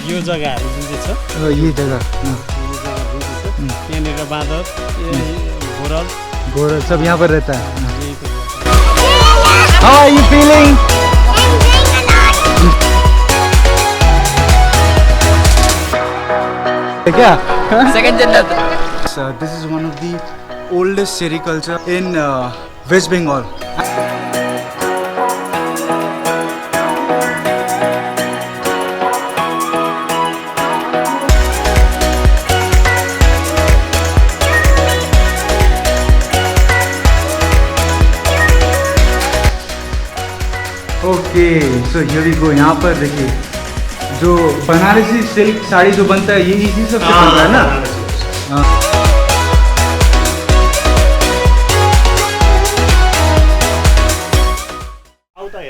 यो जग्गाहरू जुन चाहिँ छ ये जगह यहाँनिर बाँदर घोरल गोरल सब यहाँ पर रहता है। How are you feeling? क्या? Second Jannat. This is one of the oldest sericulture in West Bengal. Okay so here we go. यहाँ पर देखिए जो बनारसी सिल्क साड़ी जो बनता है ये इसी सब से बनता है ना।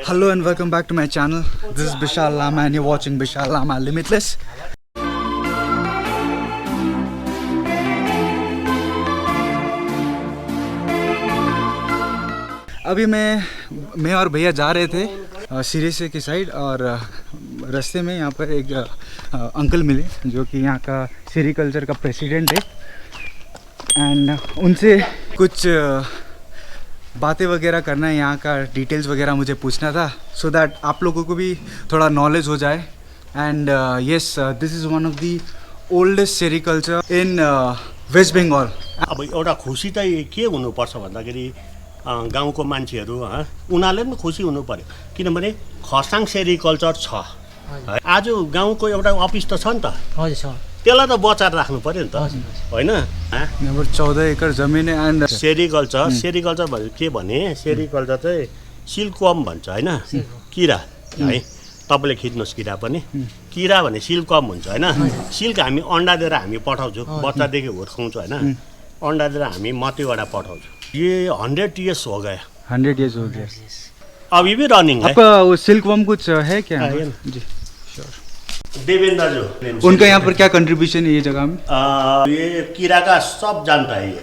Hello and welcome back to my channel. This is Bishal Lama and you're watching Bishal Lama Limitless. अभी मैं और भैया जा रहे थे सिरसा की साइड और रास्ते में यहाँ पर एक अंकल मिले जो कि यहाँ का सेरिकल्चर का प्रेसिडेंट है एंड उनसे कुछ बातें वगैरह करना है, यहाँ का डिटेल्स वगैरह मुझे पूछना था सो दैट आप लोगों को भी थोड़ा नॉलेज हो जाए। And yes this is one of the oldest sericulture in West Bengal. अब एउटा खुसी चाहिँ के हुनुपर्छ भन्दाखेरि गाउँको मान्छेहरू उनीहरूले पनि खुसी हुनु पर्यो किनभने खरसाङ सेरिकल्चर छ। आज गाउँको एउटा अफिस त छ नि त, त्यसलाई त बचाएर राख्नु पर्यो नि त, होइन? 14 एकड़ जमिन है एन्ड सेरिकल्चर भन्यो के भने सेरिकल्चर चाहिँ सिल्कवर्म भन्छ, होइन? किरा है, तपाईँले खिच्नुहोस् किरा पनि। किरा भने सिल्कवर्म हुन्छ, होइन? सिल्क हामी अन्डा दिएर हामी पठाउँछौँ, बच्चादेखि हुर्काउँछौँ, होइन? अंडा दिएर हामी मतीबाट पठाउँछौँ। ये 100 इयर्स हो गया। 100 इयर्स हो गया, अभी भी रनिंग है। आपका वो सिल्कवर्म कुछ है क्या? जी श्योर। देवेंद्र जो उनका यहाँ पर क्या कंट्रीब्यूशन है ये जगह में? ये कीड़ा का सब जानता है ये।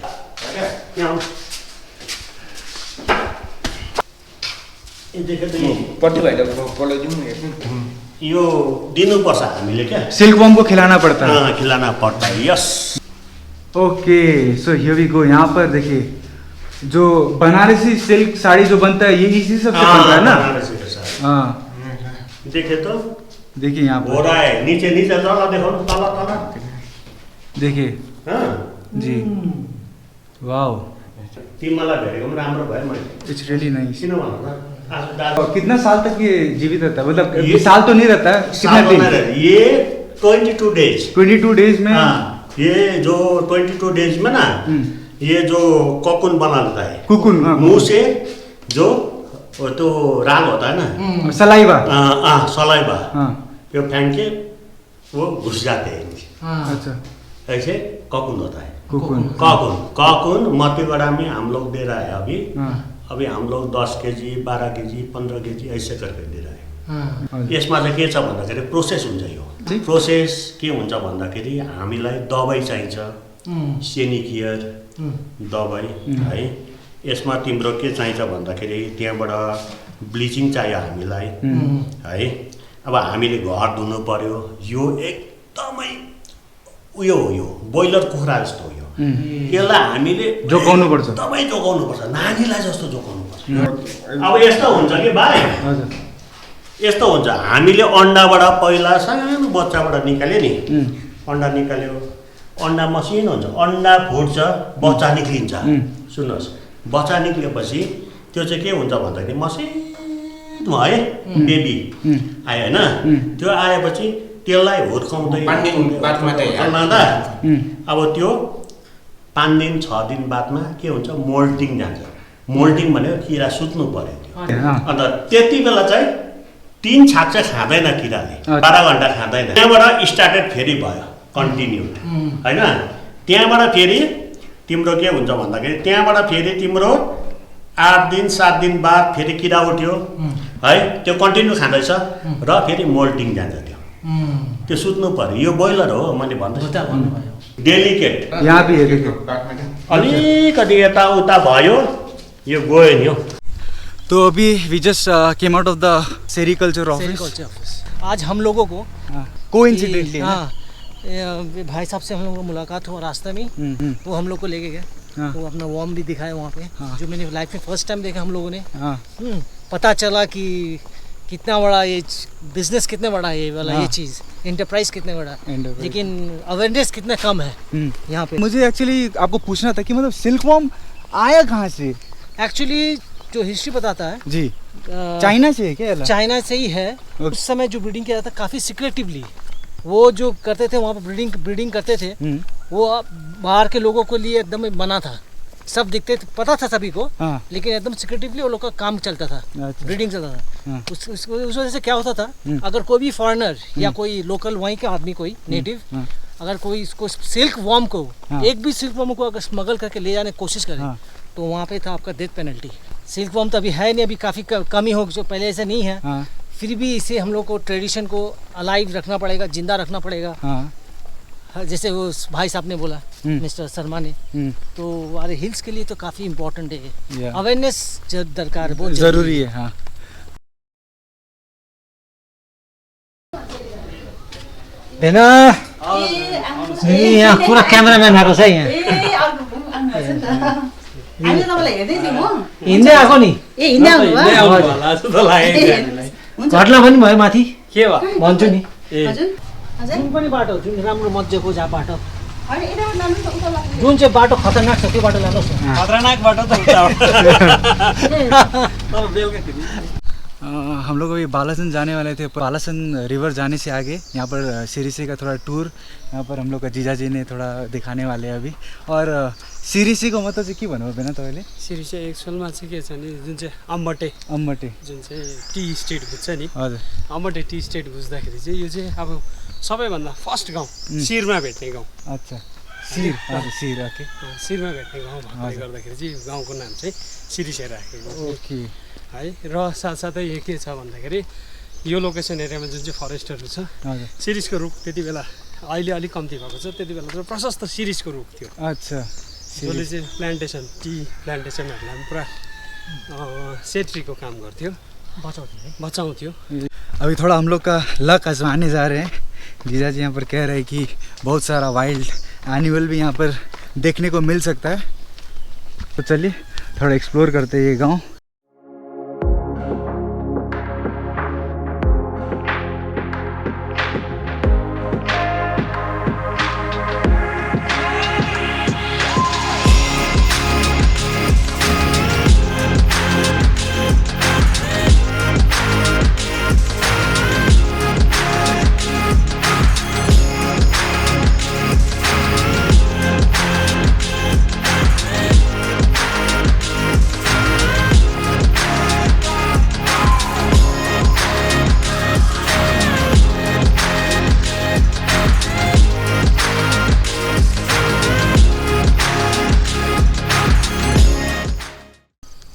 यो दिनुपर्छ हामीले क्या, सिल्कवर्म को खिलाना पड़ता है। हाँ, खिलाना पड़ता है, yes. Okay so here we go. यहाँ पर देखिए जो बनारसी सिल्क साड़ी जो बनता है ये इसी सब से बनता है ना। हाँ देखे तो देखिए यहाँ पर हो रहा है, नीचे नीचे जगह देखो, तला तला देखिए। हाँ जी वाओ, तिमीलाई भेटेको पनि राम्रो भयो मैले। It's really nice. किन भन्नु न, आज दाजु कितना साल तक ये जीवित रहता है? मतलब ये साल तो नहीं रहता है, कितना दिन? ये 22 डेज। 22 डेज में ये जो 22 डेज में ना ये जो कोकुन बनाता है, कुकुन मुंह से जो वो तो राग होता है ना, सलाइवा, सलाइवा, ये फेंक के वो घुस जाते हैं। अच्छा ऐसे कोकुन होता है। कोकुन मतीगढ़ा में हम लोग दे रहा है अभी हम लोग 10 केजी 12 केजी 15 केजी ऐसे करके दे रहा है। यसमा चाहिँ के छ भन्दाखेरि प्रोसेस हुन्छ। यो प्रोसेस के हुन्छ भन्दाखेरि हामीलाई दबाई चाहिन्छ, सेनिकियर दबाई है। यसमा तिम्रो के चाहिन्छ भन्दाखेरि त्यहाँबाट ब्लिचिङ चाहियो हामीलाई है। अब हामीले घर धुनु पर्यो, यो एकदमै उयो हो, यो बोइलर कुखुरा जस्तो हो। यो यसलाई हामीले जोगाउनु पर्छ, एकदमै जोगाउनु पर्छ, नानीलाई जस्तो जोगाउनु पर्छ। अब यस्तो हुन्छ कि भाइ, यस्तो हुन्छ हामीले अन्डाबाट पहिला सानो बच्चाबाट निकाल्यो नि, अन्डा निकाल्यो, अन्डा मसिनो हुन्छ, अन्डा फुट्छ, बच्चा निक्लिन्छ। सुन्नुहोस्, बच्चा निक्लिएपछि त्यो चाहिँ के हुन्छ भन्दाखेरि मसिनो है बेबी आयो, होइन? त्यो आएपछि त्यसलाई हुर्काउँदै लाँदा अब त्यो 5 दिन 6 दिन बादमा के हुन्छ, मोल्टिङ जान्छ। मोल्टिङ भनेको किरा सुत्नु पर्यो त्यो। अन्त त्यति बेला चाहिँ 3 छाक चाहिँ खाँदैन किराले, 12 घन्टा खाँदैन। त्यहाँबाट स्टार्टेड फेरि भयो कन्टिन्यू, होइन? त्यहाँबाट फेरि तिम्रो के हुन्छ भन्दाखेरि त्यहाँबाट फेरि तिम्रो 8 दिन 7 दिन बाद फेरि किरा उठ्यो है, त्यो कन्टिन्यू खाँदैछ र फेरि मोल्टिङ जान्छ। त्यो सुत्नु पर्यो। यो बोइलर हो, मैले भन्दैछु डेलिकेट। यहाँ भी है देखिए, अलिकति यताउता भयो, यो गयो नि हो। तो अभी we just came out of the sericulture office. आज हम लोगों को कोइंसिडेंटली हाँ, ये भाई साहब से हम लोगों को मुलाकात हुआ रास्ते में, वो हम लोग को लेके गए। हाँ। वो अपना वॉर्म भी दिखाया वहाँ पे, हाँ। जो मैंने लाइफ में फर्स्ट टाइम देखा हम लोगों ने। हाँ पता चला कि कितना बड़ा ये बिजनेस, कितना बड़ा है ये वाला, हाँ। ये चीज़ इंटरप्राइज कितना बड़ा है, Enterprise। लेकिन अवेयरनेस कितना कम है यहाँ पे। मुझे एक्चुअली आपको पूछना था कि मतलब सिल्क वॉर्म आया कहाँ से? एक्चुअली जो हिस्ट्री बताता है, जी चाइना से है क्या? चाइना से ही है। उस समय जो ब्रीडिंग किया जाता था काफ़ी सिक्रेटिवली, वो जो करते थे वहाँ पर ब्रीडिंग करते थे, वो बाहर के लोगों के लिए एकदम मना था। सब दिखते थे, पता था सभी को, हाँ। लेकिन एकदम सिक्रेटिवली वो लोग का काम चलता था, अच्छा। ब्रीडिंग चलता था। हाँ। उस वजह से क्या होता था, अगर कोई भी फॉरेनर या कोई लोकल वहीं का आदमी, कोई नेटिव, हाँ। अगर कोई इसको सिल्क वॉर्म को, हाँ। एक भी सिल्क वॉर्म को अगर स्मगल करके ले जाने की कोशिश करे, हाँ। तो वहाँ पे था आपका डेथ पेनल्टी। सिल्क वॉर्म तो अभी है नहीं, अभी काफ़ी कमी हो, जो पहले ऐसा नहीं है। हाँ। फिर भी इसे हम लोग को ट्रेडिशन को अलाइव रखना पड़ेगा, जिंदा रखना पड़ेगा। हाँ। जैसे वो भाई साहब ने बोला, मिस्टर शर्मा ने, तो हमारे हिल्स के लिए तो काफ़ी इम्पोर्टेंट है, अवेयरनेस दरकार है, बहुत जरूरी है। हाँ देना यहाँ पूरा क्यामेराम्यान आएको छ यहाँ, हामीले तपाईँलाई हेर्दै थियौँ हो। हिँड्दै आएको नि, ए हिँड्दै आउनुभयो? घटना पनि भयो माथि, के भयो भन्छु नि। हजुर हजुर जुन पनि बाटो, जुन राम्रो मजाको जहाँ बाटो, होइन यताबाट लानु त उता लाग्नु। जुन चाहिँ बाटो खतरनाक छ त्यो बाटो लानुहोस् न। खतरनाक बाटो त हम लोग अभी बालासन जाने वाले थे। बालासन रिवर जाने से आगे यहाँ पर सिरिसी का थोड़ा टूर यहाँ पर हम लोग का जीजा जी ने थोड़ा दिखाने वाले हैं अभी। और सिरिसीको मतलब चाहिँ के भन्नुभयो बेना तपाईँले? सिरिसी एक्चुअलमा चाहिँ के छ नि, जुन चाहिँ अम्बटे जुन चाहिँ टी स्टेट बुझ्छ नि, हजुर अम्बटे टी स्टेट बुझ्दाखेरि चाहिँ यो चाहिँ अब सबैभन्दा फर्स्ट गाउँ, शिरमा भेट्ने गाउँ। अच्छा शिर, हजुर शिर, ओके। शिरमा भेट्ने गाउँ भएकोले गर्दाखेरि चाहिँ गाउँको नाम चाहिँ सिरिसी राखेको ओके है। र साथसाथै यो के छ भन्दाखेरि यो लोकेसन एरियामा जुन चाहिँ फरेस्टहरू छ, हजुर सिरिसको रुख त्यति बेला, अहिले अलिक कम्ती भएको छ, त्यति बेला चाहिँ प्रशस्त सिरिसको रुख थियो, अच्छा। जसले चाहिँ प्लान्टेसन, टी प्लान्टेसनहरूलाई पनि पुरा सेट्रीको काम गर्थ्यो, बचाउँथ्यो। अभी थोड़ा हम लोग का लक आजमाने जा रहे हैं। जीजा जी यहाँ पर कह रहे हैं कि बहुत सारा वाइल्ड एनिमल भी यहाँ पर देखने को मिल सकता है, तो चलिए थोड़ा एक्सप्लोर करते हैं ये गांव।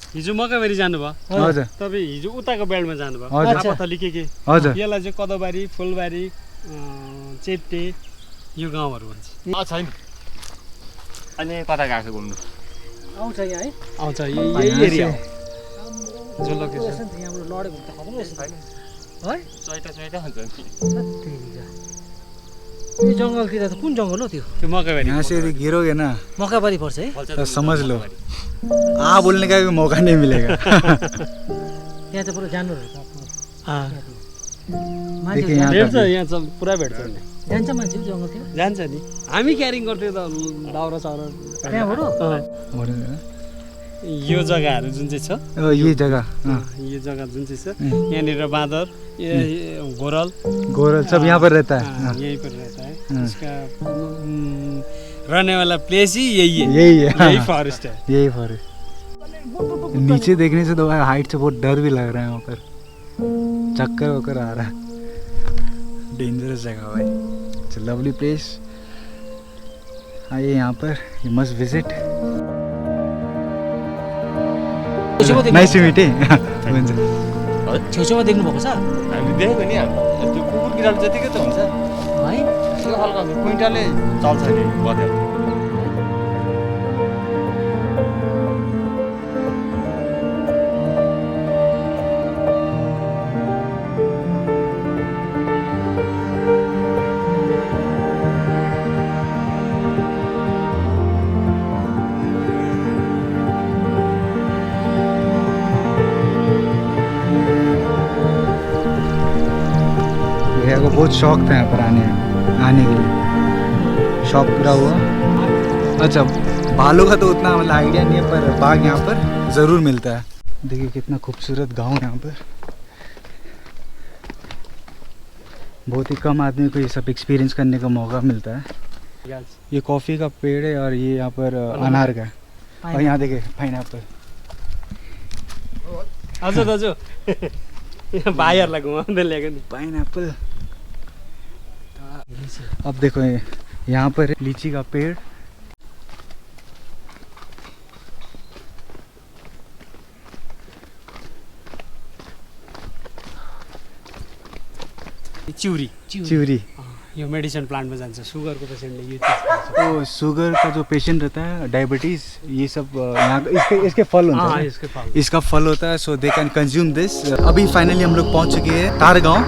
हिजो मकैबारी जानुभयो, हजुर तपाईँ हिजो उताको बेल्टमा जानुभयो, हजुर। थापाथली के हजुर यसलाई चाहिँ कदबारी, फुलबारी, चेप्टे, यो गाउँहरू भन्छ। छैन अनि कता गएको छ घुम्नु? आउँछ यहाँ है, आउँछ यही एरिया हो जो लोकेसन। यहाँबाट लडेको त खतम रहेछ है। चैता हुन्छ नि। यो जङ्गलतिर त कुन जङ्गल हो त्यो? त्यो मकैबारी यहाँ से यदि गिरोगे ना मकैबारी पर्छ है। तो समझ लो बोलने का भी मौका नहीं मिलेगा। त्यहाँ त पुरा जानवरहरू छ आफ्नो। देखिए यहाँ भेट्छ, का यहाँ चाहिँ पुरा भेट्छ नि, जान्छ मान्छे जङ्गलतिर, जान्छ नि। हामी क्यारिङ गर्थ्यौँ त दाउरा साउरा। त्यहाँबाट भी। यो जग्गाहरू जुन चाहिँ छ, ये जगह यो जग्गा जुन चाहिँ छ, यहाँनिर बाँदर, घोरल, गोरल सब यहाँ पर रहता है। यही पर रहता है। इसका रहने वाला प्लेस ही यही है, यही है, यही फॉरेस्ट है। यही फॉरेस्ट। नीचे देखने से तो हाइट से बहुत डर भी लग रहा है, वहाँ पर चक्कर वक्कर आ रहा है। डेंजरस जगह भाई, इट्स अ लवली प्लेस। आइए यहाँ पर, you must visit. Nice to meet. छेउछेउमा देख्नुभएको छ हामीले देखेको नि, त्यो कुकुर बिरालो जतिकै त हुन्छ, है? त्यो हल्का कुइन्टाले चल्छ नि बदेल। बहुत शौक था यहाँ पर आने के लिए। शौक पूरा हुआ। अच्छा, भालू का तो उतना मतलब आइडिया नहीं है, पर बाघ यहाँ पर ज़रूर मिलता है। देखिए कितना खूबसूरत गांव है यहाँ पर। बहुत ही कम आदमी को ये सब एक्सपीरियंस करने का मौका मिलता है। ये कॉफ़ी का पेड़ है और ये यहाँ पर अनार का है। और यहाँ देखिए पाइनएप्पल। हजुर दाजु भाइहरूलाई घुमाउँदै ल्याएको नि। पाइनएप्पल। अब देखो यहाँ पर लीची का पेड़। चिउरी यो मेडिसिन प्लान्टमा जान्छ, सुगरको पेसेन्टले यो चिज खान्छ। तो शुगर का जो पेशेंट रहता है, डायबिटीज़, ये सब यहाँ इसके फल होता है। यसको फल इसका फल होता है, so they can consume this. अभी फाइनली हम लोग पहुँच चुके हैं तार गाँव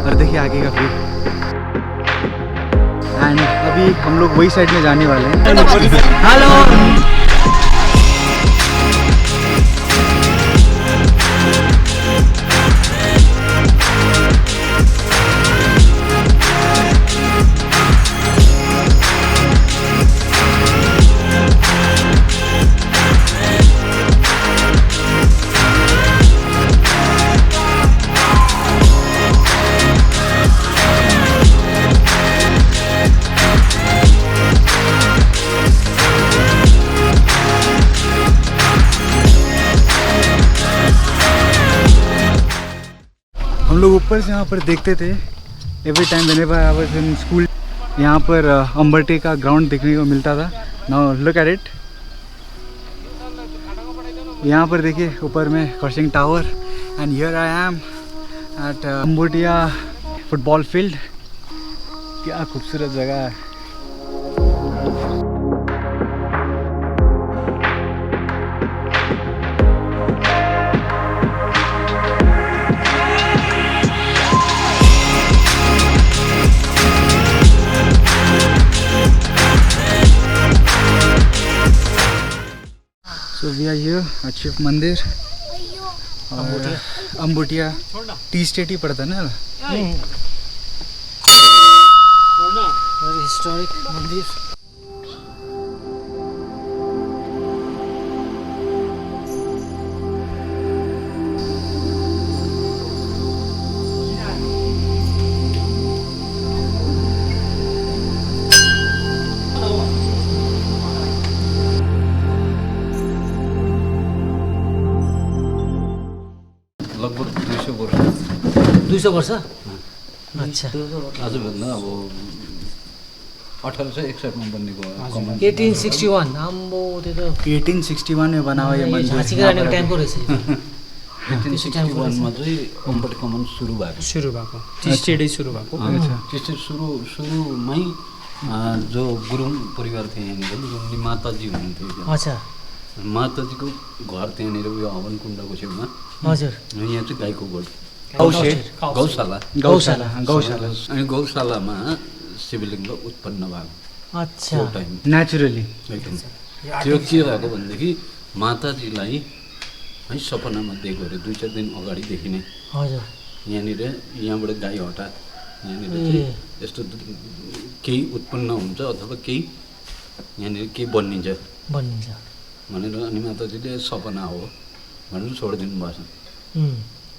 और देखिए आगे का व्यू। एंड अभी हम लोग वही साइड में जाने वाले हैं। हेलो। हम लोग ऊपर से यहाँ पर देखते थे every time whenever I was in school. यहाँ पर अम्बर्टे का ग्राउंड देखने को मिलता था। Now look at it. यहाँ पर देखिए ऊपर में Kurseong tower and here I am at Ambootia football field. क्या खूबसूरत जगह है। So we are here at Shiv मंदिर और अम्बोटिया टी स्टेट ही पड़ता है ना। हिस्टोरिक मंदिर। लगभग 200 वर्ष। 200 वर्ष। अच्छा। आजभन्दा अब 1861 में बनेको कमान। 1861। आम्बो त्यो त 1861 में बना हुआ ये मंदिर। झाँसी के रानीको टाइमको रहेछ। 1861 में चाहिँ अम्बोटे कमान सुरु भएको। टी स्टेटै सुरु भएको। टी स्टेट सुरुमै जो गुरुङ परिवार थिए यहाँनिर, जो माताजी हुनुहुन्थ्यो। अच्छा। माताजीको घर त्यहाँनिर उयो हवन कुण्डको छेउमा। हजुर। यहाँ चाहिँ गाईको गोठ, गौशाला। अनि गौशालामा शिवलिङ्ग उत्पन्न भएको। अच्छा। त्यो टाइम नेचुरली एकदम त्यो के भएको भनेदेखि माताजीलाई है सपनामा देखेको अरे 2-4 दिन अगाडिदेखि नै। हजुर। यहाँनिर यहाँबाट गाई हठात यहाँनिर चाहिँ यस्तो केही उत्पन्न हुन्छ अथवा केही यहाँनिर केही बनिन्छ भनेर अनि माताजीले सपना हो भनेर छोडिदिनु भएछ।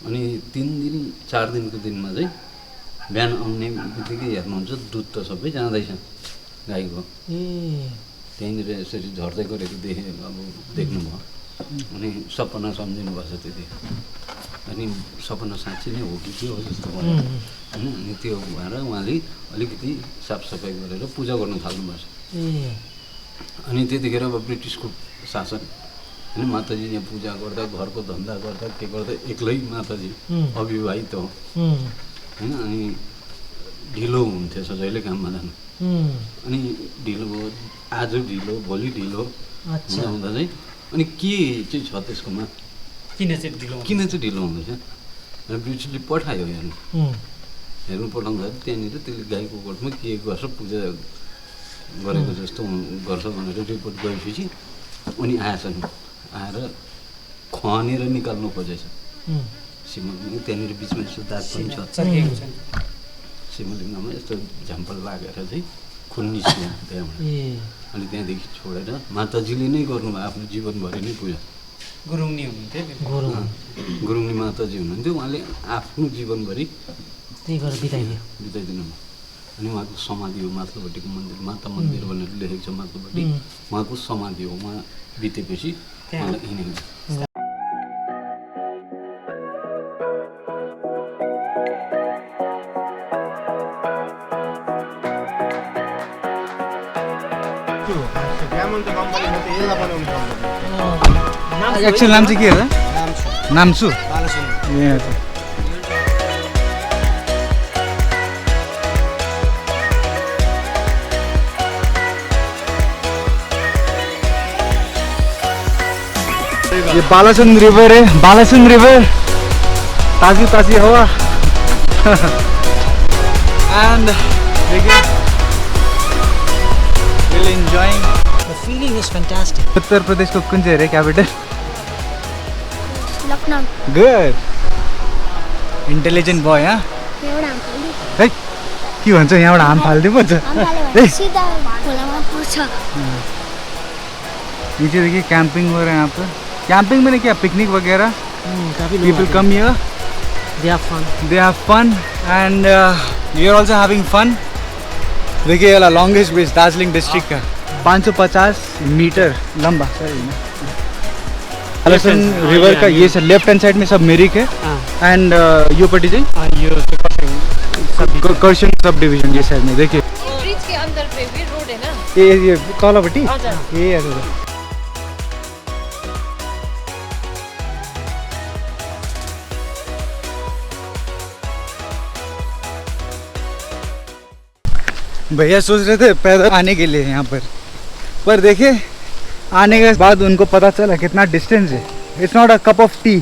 अनि 3 दिन 4 दिनको दिनमा चाहिँ बिहान आउने बित्तिकै हेर्नुहुन्छ दुध त सबै जाँदैछ गाईको। त्यहीँनिर यसरी झर्दै गरेको अब देख्नुभयो। अनि सपना सम्झिनु भएछ त्यति। अनि सपना साँच्ची नै हो कि के हो जस्तो भयो होइन। अनि त्यो भएर उहाँले अलिकति साफसफाइ गरेर पूजा गर्नु थाल्नुभएछ। अनि त्यतिखेर अब ब्रिटिसको शासन होइन, माताजी यहाँ पूजा गर्दा घरको धन्दा गर्दा के गर्दा एक्लै माताजी अविवाहित हो होइन। अनि ढिलो हुन्थ्यो जहिले काममा जानु। अनि ढिलो भयो, आज ढिलो भोलि ढिलो हुँदा चाहिँ अनि के चाहिँ छ त्यसकोमा किन चाहिँ ढिलो हुँदैछ। र ब्रिटिसले पठायो हेर्नु पठाउँदा त्यहाँनिर त्यसले गाईको गोठमा के गर्छ पूजा गरेको जस्तो गर्छ भनेर रिपोर्ट गएपछि उनी आएछन्। आएर खनेर निकाल्नु खोजेछ। सिमन त्यहाँनिर बिचमा यस्तो दाग पनि छ। शिवलिङ्गमा यस्तो झ्याम्पल लागेर चाहिँ खुन निस्क्यो त्यहाँबाट अनि त्यहाँदेखि छोडेर माताजीले नै गर्नुभयो आफ्नो जीवनभरि नै पूजा गुरुङनी हुनुहुन्थ्यो गुरुङनी माताजी हुनुहुन्थ्यो उहाँले आफ्नो जीवनभरि त्यही गरेर बिताइदियो बिताइदिनु भयो अनि उहाँको समाधि हो माथिल्लोपट्टिको मन्दिर माता मन्दिर भनेर लेखेको छ माथिल्लोपट्टि उहाँको समाधि हो उहाँ बितेपछि उहाँलाई हिँडेको छ एक्चुअली नाम चाहिँ के हो नाम्सु ए ये बालासन रिवर है बालासन रिवर ताज़ी ताज़ी हवा एंड देखिए really enjoying The feeling is fantastic. Uttar Pradesh को कुन चाहिँ अरे क्यापिटल लखनऊ गुड इन्टेलिजेन्ट बय एउटा है के भन्छ यहाँबाट हाम फाल्दै पर्छ है सीधा खोलामा पर्छ नीचे देखिए कैंपिंग हो रहा है यहाँ पर कैंपिंग में क्या पिकनिक वगैरह काफी people come here They have fun. they have fun and you are also having fun देखिए वाला लॉन्गेस्ट ब्रिज दार्जिलिङ डिस्ट्रिक्ट का 550 मीटर लंबा बालासन रिवर का ये सब लेफ्ट हैंड साइड में सब मिरिक है एंड यो पट्टि चाहिँ यो कर्सियङ सब डिभिजन ये साइड में देखिए ब्रिज के अंदर पे भी रोड है ना ये तलपट्टि ए हजुर भैया सोच रहे थे पैदल आने के लिए यहाँ पर देखिए आने के बाद उनको पता चला कितना डिस्टेंस है it's not a cup of T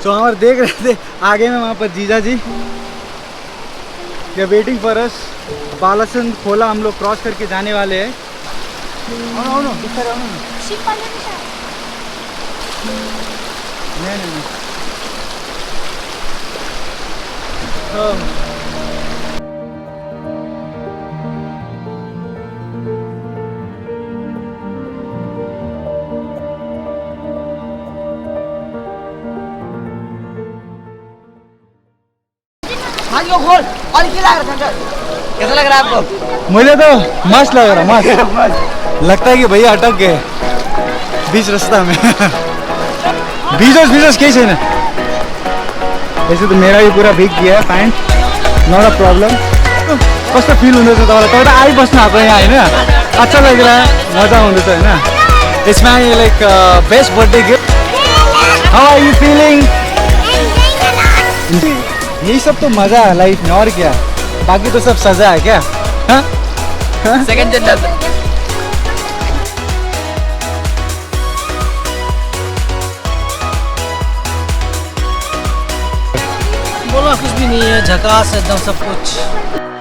तो हम देख रहे थे आगे में वहाँ पर जीजा जी वेटिंग फॉर अस बालासन खोला हम लोग क्रॉस करके जाने वाले हैं नहीं कैसा लग रहा है आपको? मुझे तो मस्त लग रहा मस्त लगता है कि भैया अटक गए बीच रास्ता में बीच के छैन ऐसे तो मेरा भी पूरा भीग गया है पैंट नॉट अ प्रॉब्लम कस्तो फिल हुँदैछ तपाईँलाई तपाईँ त आइबस्नु भएको यहाँ होइन अच्छा लग रहा है मजा हुँदैछ होइन it's my like best birthday gift how are you feeling यही सब तो मजा है लाइफ में और क्या बाकी तो सब सजा है क्या सेकंड जन्नत बोलो कुछ भी नहीं है झकास एकदम सब कुछ